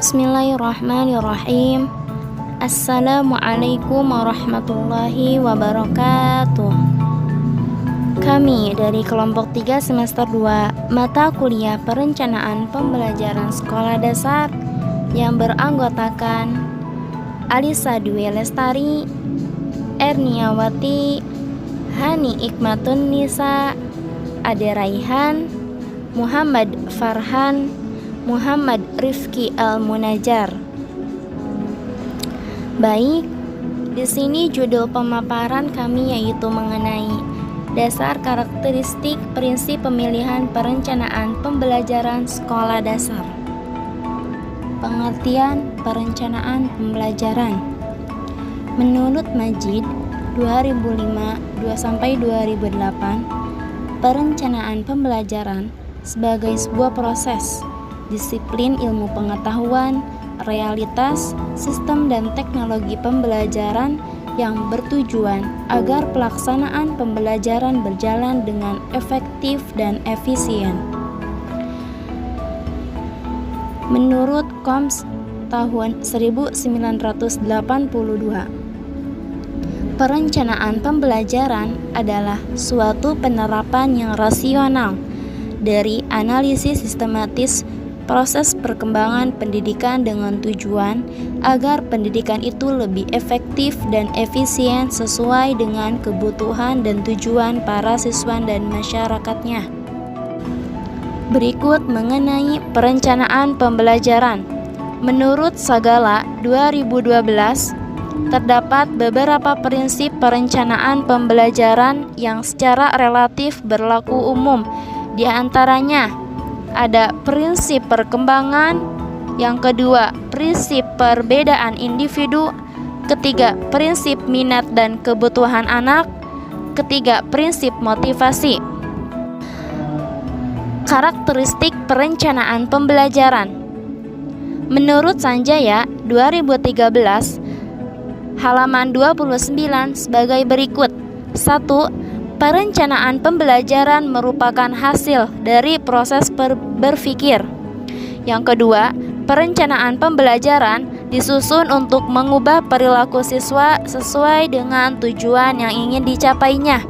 Bismillahirrahmanirrahim. Assalamualaikum warahmatullahi wabarakatuh. Kami dari kelompok 3 semester 2 mata kuliah perencanaan pembelajaran sekolah dasar yang beranggotakan Alisa Dwi Lestari, Erniawati, Hani Ikmatun Nisa, Ade Raihan, Muhammad Farhan, Muhammad Rifki Al-Munajar. Baik, di sini judul pemaparan kami yaitu mengenai dasar karakteristik prinsip pemilihan perencanaan pembelajaran sekolah dasar. Pengertian perencanaan pembelajaran. Menurut Majid 2005-2008, perencanaan pembelajaran sebagai sebuah proses disiplin ilmu pengetahuan, realitas, sistem dan teknologi pembelajaran yang bertujuan agar pelaksanaan pembelajaran berjalan dengan efektif dan efisien. Menurut Koms tahun 1982, perencanaan pembelajaran adalah suatu penerapan yang rasional dari analisis sistematis proses perkembangan pendidikan dengan tujuan agar pendidikan itu lebih efektif dan efisien sesuai dengan kebutuhan dan tujuan para siswa dan masyarakatnya. Berikut mengenai perencanaan pembelajaran. Menurut Sagala 2012, terdapat beberapa prinsip perencanaan pembelajaran yang secara relatif berlaku umum. Di antaranya ada prinsip perkembangan, yang kedua prinsip perbedaan individu, ketiga prinsip minat dan kebutuhan anak, ketiga prinsip motivasi. Karakteristik perencanaan pembelajaran. Menurut Sanjaya 2013 halaman 29 sebagai berikut. 1. Perencanaan pembelajaran merupakan hasil dari proses berpikir. Yang kedua, perencanaan pembelajaran disusun untuk mengubah perilaku siswa sesuai dengan tujuan yang ingin dicapainya.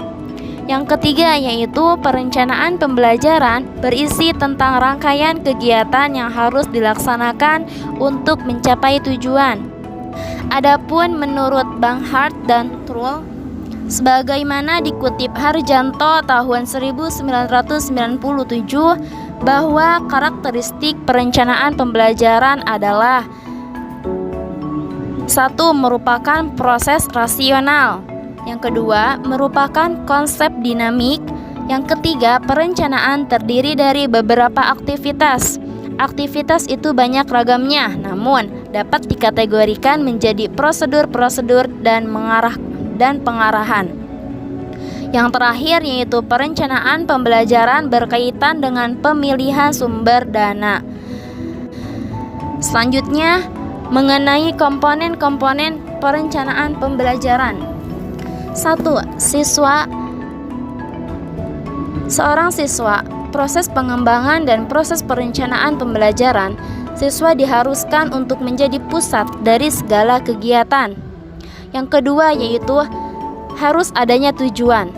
Yang ketiga yaitu perencanaan pembelajaran berisi tentang rangkaian kegiatan yang harus dilaksanakan untuk mencapai tujuan. Adapun menurut Banghart dan Trull, sebagaimana dikutip Harjanto tahun 1997, bahwa karakteristik perencanaan pembelajaran adalah 1. Merupakan proses rasional. Yang kedua, merupakan konsep dinamik. Yang ketiga, perencanaan terdiri dari beberapa aktivitas. Aktivitas itu banyak ragamnya, namun dapat dikategorikan menjadi prosedur-prosedur dan pengarahan. Yang terakhir yaitu perencanaan pembelajaran berkaitan dengan pemilihan sumber dana. Selanjutnya mengenai komponen-komponen perencanaan pembelajaran. 1. Seorang siswa. Proses pengembangan dan proses perencanaan pembelajaran. Siswa diharuskan untuk menjadi pusat dari segala kegiatan. Yang kedua yaitu harus adanya tujuan.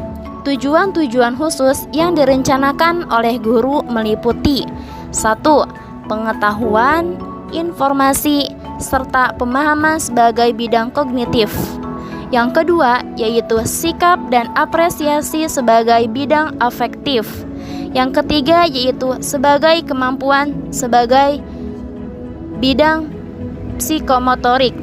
Tujuan-tujuan khusus yang direncanakan oleh guru meliputi 1. Pengetahuan, informasi, serta pemahaman sebagai bidang kognitif. Yang kedua yaitu sikap dan apresiasi sebagai bidang afektif. Yang ketiga yaitu sebagai kemampuan sebagai bidang psikomotorik.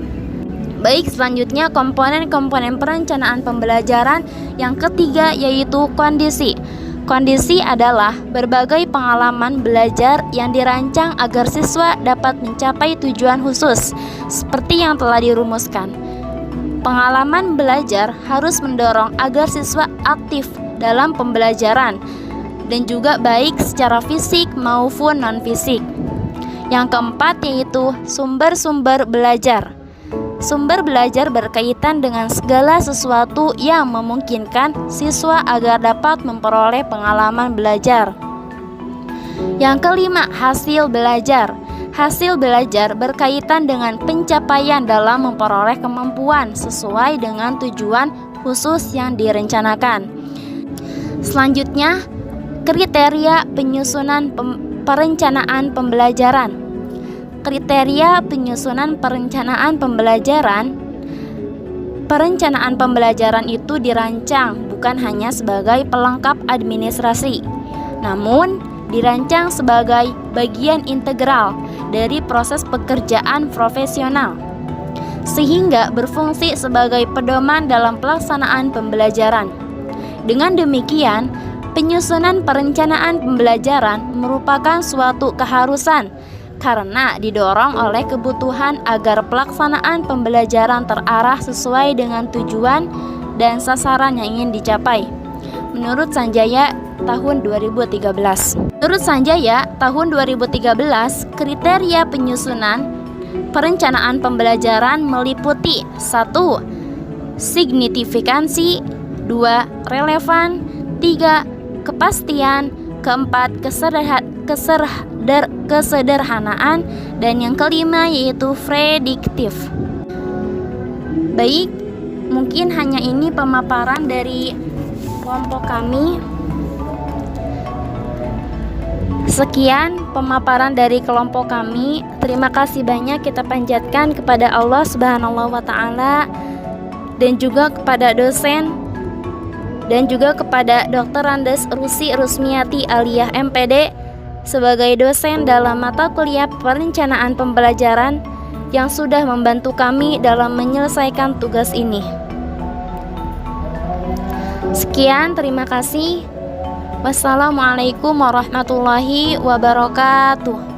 Baik, selanjutnya komponen-komponen perencanaan pembelajaran. Yang ketiga yaitu kondisi. Kondisi adalah berbagai pengalaman belajar yang dirancang agar siswa dapat mencapai tujuan khusus, seperti yang telah dirumuskan. Pengalaman belajar harus mendorong agar siswa aktif dalam pembelajaran dan juga baik secara fisik maupun non-fisik. Yang keempat yaitu sumber-sumber belajar. Sumber belajar berkaitan dengan segala sesuatu yang memungkinkan siswa agar dapat memperoleh pengalaman belajar. Yang kelima, hasil belajar. Hasil belajar berkaitan dengan pencapaian dalam memperoleh kemampuan sesuai dengan tujuan khusus yang direncanakan. Selanjutnya, kriteria penyusunan perencanaan pembelajaran. Kriteria penyusunan perencanaan pembelajaran. Perencanaan pembelajaran itu dirancang bukan hanya sebagai pelengkap administrasi, namun dirancang sebagai bagian integral dari proses pekerjaan profesional, sehingga berfungsi sebagai pedoman dalam pelaksanaan pembelajaran. Dengan demikian, penyusunan perencanaan pembelajaran merupakan suatu keharusan karena didorong oleh kebutuhan agar pelaksanaan pembelajaran terarah sesuai dengan tujuan dan sasaran yang ingin dicapai. Menurut Sanjaya tahun 2013. Menurut Sanjaya tahun 2013, kriteria penyusunan perencanaan pembelajaran meliputi 1. Signifikansi, 2. Relevan, 3. Kepastian, 4. Kesederhanaan, dan yang kelima yaitu prediktif. Baik, mungkin hanya ini pemaparan dari kelompok kami. Sekian pemaparan dari kelompok kami. Terima kasih banyak kita panjatkan kepada Allah Subhanahu wa taala dan juga kepada dosen dan juga kepada Dr. Andes Rusi Rusmiati Aliyah MPD sebagai dosen dalam mata kuliah perencanaan pembelajaran yang sudah membantu kami dalam menyelesaikan tugas ini. Sekian, terima kasih. Wassalamualaikum warahmatullahi wabarakatuh.